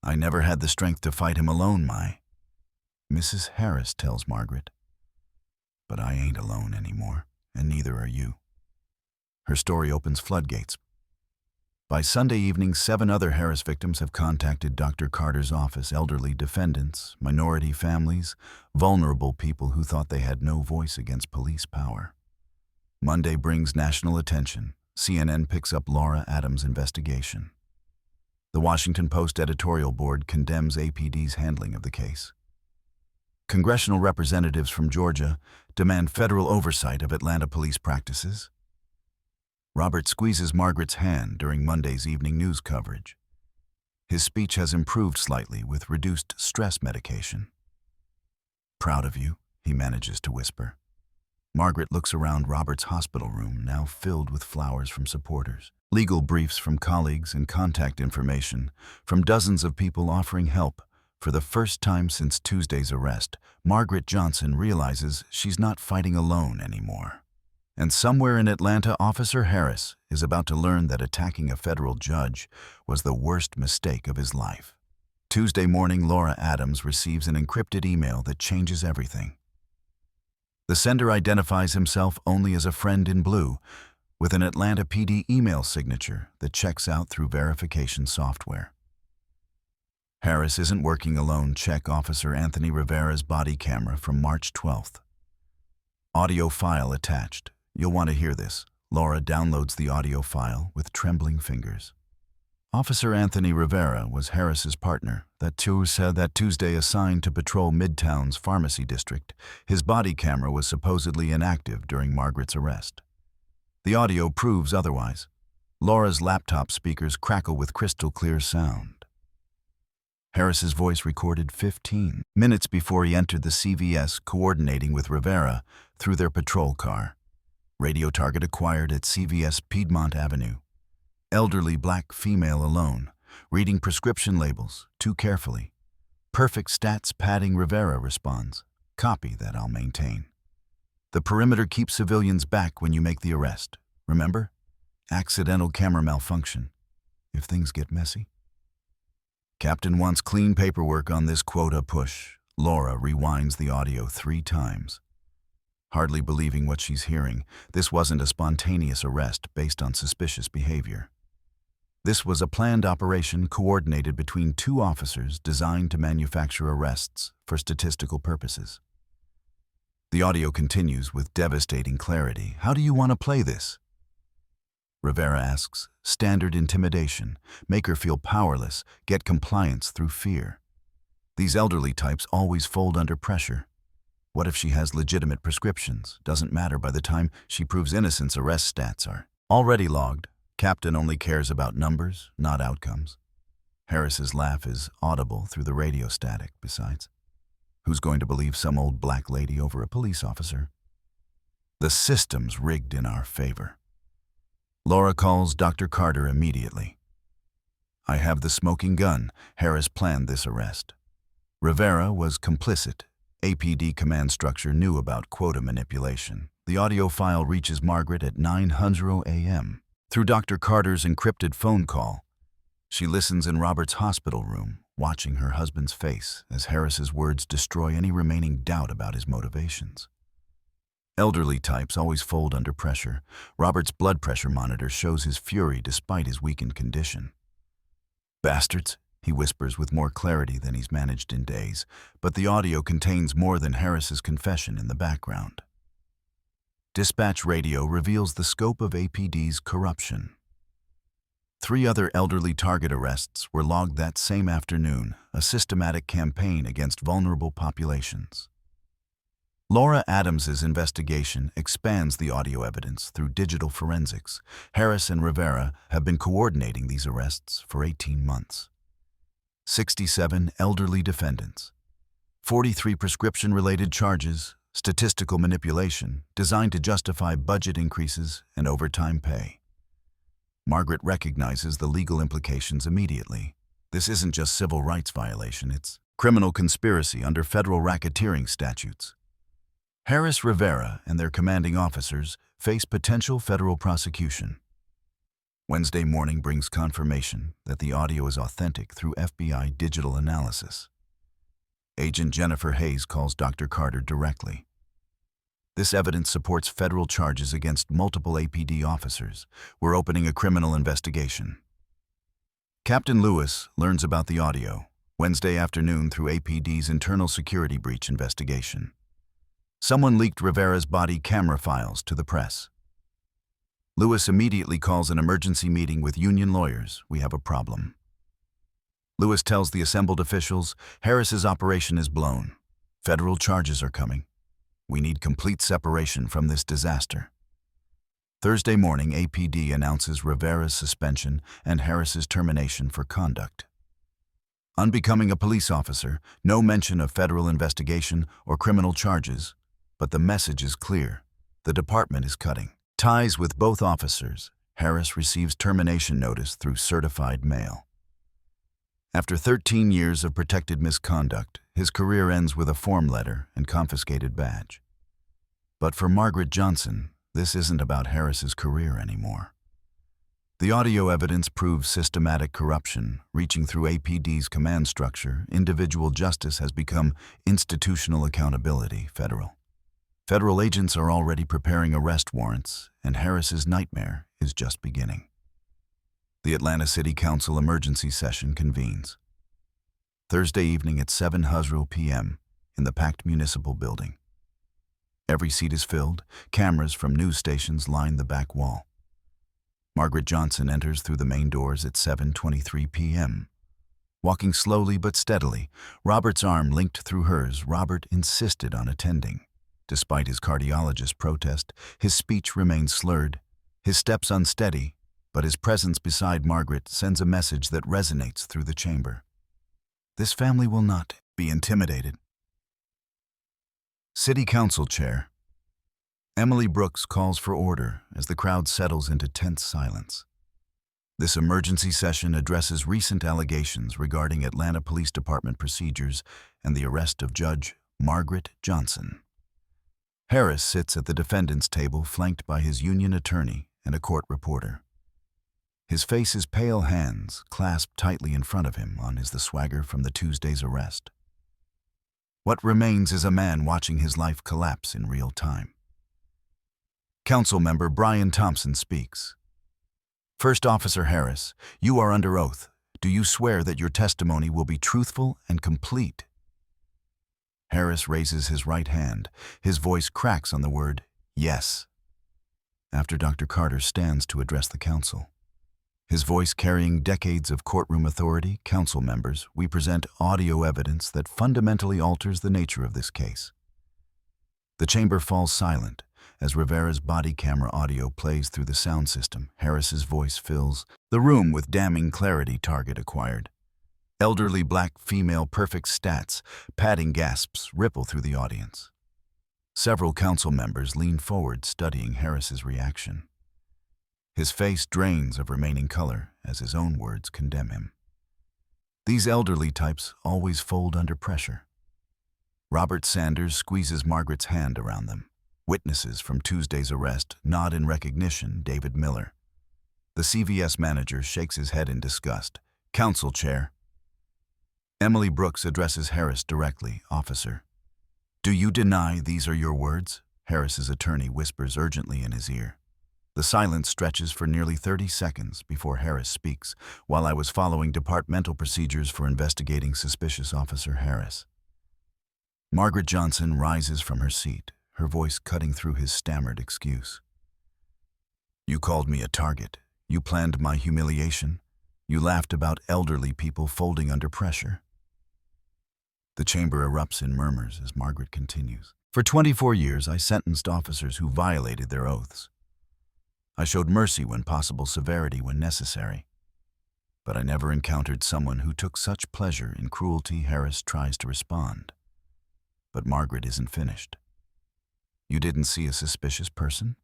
I never had the strength to fight him alone, Mrs. Harris tells Margaret. But I ain't alone anymore, and neither are you. Her story opens floodgates. By Sunday evening, 7 other Harris victims have contacted Dr. Carter's office, elderly defendants, minority families, vulnerable people who thought they had no voice against police power. Monday brings national attention. CNN picks up Laura Adams' investigation. The Washington Post editorial board condemns APD's handling of the case. Congressional representatives from Georgia demand federal oversight of Atlanta police practices. Robert squeezes Margaret's hand during Monday's evening news coverage. His speech has improved slightly with reduced stress medication. Proud of you, he manages to whisper. Margaret looks around Robert's hospital room, now filled with flowers from supporters, legal briefs from colleagues, and contact information from dozens of people offering help. For the first time since Tuesday's arrest, Margaret Johnson realizes she's not fighting alone anymore. And somewhere in Atlanta, Officer Harris is about to learn that attacking a federal judge was the worst mistake of his life. Tuesday morning, Laura Adams receives an encrypted email that changes everything. The sender identifies himself only as a friend in blue, with an Atlanta PD email signature that checks out through verification software. Harris isn't working alone. Check Officer Anthony Rivera's body camera from March 12th. Audio file attached. You'll want to hear this. Laura downloads the audio file with trembling fingers. Officer Anthony Rivera was Harris's partner, that Tuesday assigned to patrol Midtown's pharmacy district. His body camera was supposedly inactive during Margaret's arrest. The audio proves otherwise. Laura's laptop speakers crackle with crystal clear sound. Harris's voice recorded 15 minutes before he entered the CVS, coordinating with Rivera through their patrol car. Radio target acquired at CVS Piedmont Avenue. Elderly black female alone, reading prescription labels too carefully. Perfect stats padding. Rivera responds, copy that, I'll maintain. The perimeter keeps civilians back when you make the arrest. Remember? Accidental camera malfunction. If things get messy. Captain wants clean paperwork on this quota push. Laura rewinds the audio 3 times. Hardly believing what she's hearing, this wasn't a spontaneous arrest based on suspicious behavior. This was a planned operation coordinated between two officers designed to manufacture arrests for statistical purposes. The audio continues with devastating clarity. "How do you want to play this?" Rivera asks. "Standard intimidation. Make her feel powerless, get compliance through fear." These elderly types always fold under pressure. What if she has legitimate prescriptions? Doesn't matter, by the time she proves innocence, arrest stats are already logged. Captain only cares about numbers, not outcomes. Harris's laugh is audible through the radio static, besides. Who's going to believe some old black lady over a police officer? The system's rigged in our favor. Laura calls Dr. Carter immediately. "I have the smoking gun. Harris planned this arrest." Rivera was complicit. APD command structure knew about quota manipulation. The audio file reaches Margaret at 9:00 a.m. through Dr. Carter's encrypted phone call. She listens in Robert's hospital room, watching her husband's face as Harris's words destroy any remaining doubt about his motivations. Elderly types always fold under pressure. Robert's blood pressure monitor shows his fury despite his weakened condition. "Bastards," he whispers with more clarity than he's managed in days, but the audio contains more than Harris's confession in the background. Dispatch radio reveals the scope of APD's corruption. 3 other elderly target arrests were logged that same afternoon, a systematic campaign against vulnerable populations. Laura Adams's investigation expands the audio evidence through digital forensics. Harris and Rivera have been coordinating these arrests for 18 months. 67 elderly defendants, 43 prescription-related charges, statistical manipulation designed to justify budget increases and overtime pay. Margaret recognizes the legal implications immediately. This isn't just civil rights violation, it's criminal conspiracy under federal racketeering statutes. Harris, Rivera, and their commanding officers face potential federal prosecution. Wednesday morning brings confirmation that the audio is authentic through FBI digital analysis. Agent Jennifer Hayes calls Dr. Carter directly. This evidence supports federal charges against multiple APD officers. We're opening a criminal investigation. Captain Lewis learns about the audio Wednesday afternoon through APD's internal security breach investigation. Someone leaked Rivera's body camera files to the press. Lewis immediately calls an emergency meeting with union lawyers. "We have a problem." Lewis tells the assembled officials, Harris's operation is blown. Federal charges are coming. We need complete separation from this disaster. Thursday morning, APD announces Rivera's suspension and Harris's termination for conduct. Unbecoming a police officer, no mention of federal investigation or criminal charges, but the message is clear. The department is cutting ties with both officers. Harris receives termination notice through certified mail. After 13 years of protected misconduct, his career ends with a form letter and confiscated badge. But for Margaret Johnson, this isn't about Harris's career anymore. The audio evidence proves systematic corruption. Reaching through APD's command structure, individual justice has become institutional accountability, federal. Federal agents are already preparing arrest warrants, and Harris's nightmare is just beginning. The Atlanta City Council emergency session convenes. Thursday evening at 7:00 p.m. in the packed municipal building. Every seat is filled. Cameras from news stations line the back wall. Margaret Johnson enters through the main doors at 7:23 p.m. Walking slowly but steadily, Robert's arm linked through hers, Robert insisted on attending. Despite his cardiologist's protest, his speech remains slurred, his steps unsteady, but his presence beside Margaret sends a message that resonates through the chamber. This family will not be intimidated. City Council Chair. Emily Brooks calls for order as the crowd settles into tense silence. This emergency session addresses recent allegations regarding Atlanta Police Department procedures and the arrest of Judge Margaret Johnson. Harris sits at the defendant's table, flanked by his union attorney and a court reporter. His face's pale hands clasped tightly in front of him on is the swagger from the Tuesday's arrest. What remains is a man watching his life collapse in real time. Council member Brian Thompson speaks. First Officer Harris, you are under oath. Do you swear that your testimony will be truthful and complete? Harris raises his right hand. His voice cracks on the word, yes. After Dr. Carter stands to address the council. His voice carrying decades of courtroom authority, council members, we present audio evidence that fundamentally alters the nature of this case. The chamber falls silent as Rivera's body camera audio plays through the sound system. Harris's voice fills the room with damning clarity. Target acquired. Elderly black female perfect stats, padding gasps ripple through the audience. Several council members lean forward, studying Harris's reaction. His face drains of remaining color as his own words condemn him. These elderly types always fold under pressure. Robert Sanders squeezes Margaret's hand around them. Witnesses from Tuesday's arrest nod in recognition. David Miller. The CVS manager shakes his head in disgust. Council Chair. Emily Brooks addresses Harris directly. Officer. Do you deny these are your words? Harris's attorney whispers urgently in his ear. The silence stretches for nearly 30 seconds before Harris speaks. While I was following departmental procedures for investigating suspicious Officer Harris. Margaret Johnson rises from her seat, her voice cutting through his stammered excuse. You called me a target. You planned my humiliation. You laughed about elderly people folding under pressure. The chamber erupts in murmurs as Margaret continues. For 24 years, I sentenced officers who violated their oaths. I showed mercy when possible, severity when necessary. But I never encountered someone who took such pleasure in cruelty. Harris tries to respond. But Margaret isn't finished. You didn't see a suspicious person?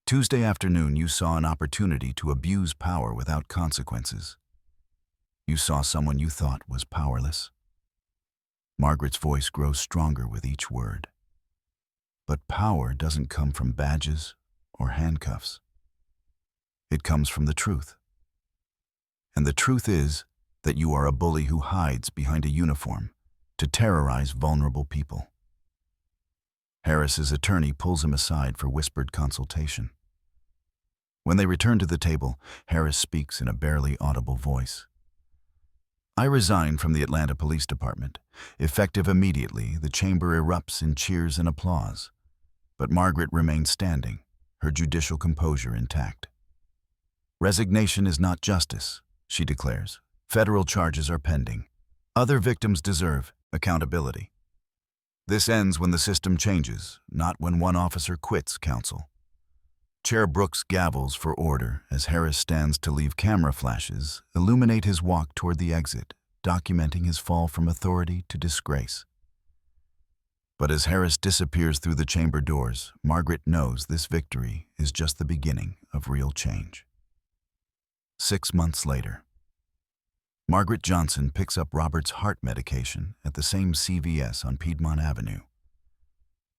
Tuesday afternoon, you saw an opportunity to abuse power without consequences. You saw someone you thought was powerless. Margaret's voice grows stronger with each word. But power doesn't come from badges or handcuffs. It comes from the truth. And the truth is that you are a bully who hides behind a uniform to terrorize vulnerable people. Harris's attorney pulls him aside for whispered consultation. When they return to the table, Harris speaks in a barely audible voice. I resign from the Atlanta Police Department. Effective immediately, the chamber erupts in cheers and applause. But Margaret remains standing, her judicial composure intact. Resignation is not justice, she declares. Federal charges are pending. Other victims deserve accountability. This ends when the system changes, not when one officer quits, counsel. Chair Brooks gavels for order as Harris stands to leave. Camera flashes illuminate his walk toward the exit, documenting his fall from authority to disgrace. But as Harris disappears through the chamber doors, Margaret knows this victory is just the beginning of real change. 6 months later, Margaret Johnson picks up Robert's heart medication at the same CVS on Piedmont Avenue.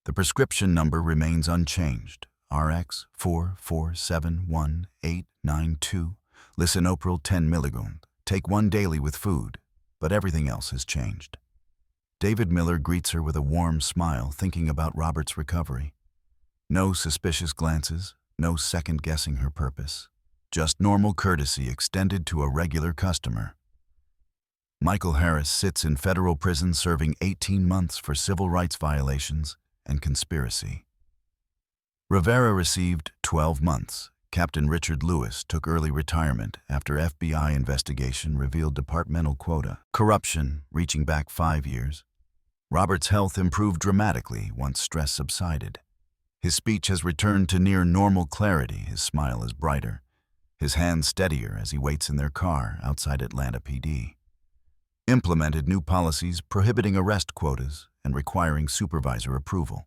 The prescription number remains unchanged, RX 4471892, lisinopril 10 mg. Take one daily with food, but everything else has changed. David Miller greets her with a warm smile, thinking about Robert's recovery. No suspicious glances, no second-guessing her purpose. Just normal courtesy extended to a regular customer. Michael Harris sits in federal prison serving 18 months for civil rights violations and conspiracy. Rivera received 12 months. Captain Richard Lewis took early retirement after FBI investigation revealed departmental quota. Corruption reaching back 5 years. Robert's health improved dramatically once stress subsided. His speech has returned to near normal clarity. His smile is brighter, his hands steadier as he waits in their car outside Atlanta PD. Implemented new policies prohibiting arrest quotas and requiring supervisor approval.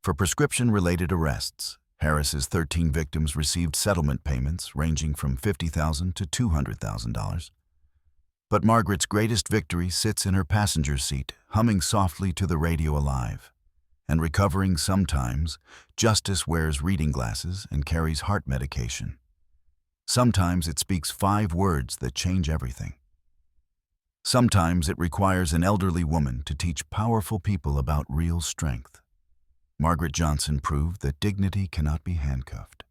For prescription-related arrests, Harris's 13 victims received settlement payments ranging from $50,000 to $200,000. But Margaret's greatest victory sits in her passenger seat, humming softly to the radio alive. And recovering sometimes, justice wears reading glasses and carries heart medication. Sometimes it speaks 5 words that change everything. Sometimes it requires an elderly woman to teach powerful people about real strength. Margaret Johnson proved that dignity cannot be handcuffed.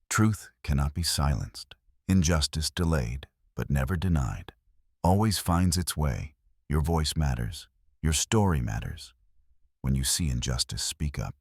Truth cannot be silenced. Injustice delayed, but never denied, always finds its way. Your voice matters. Your story matters. When you see injustice, speak up.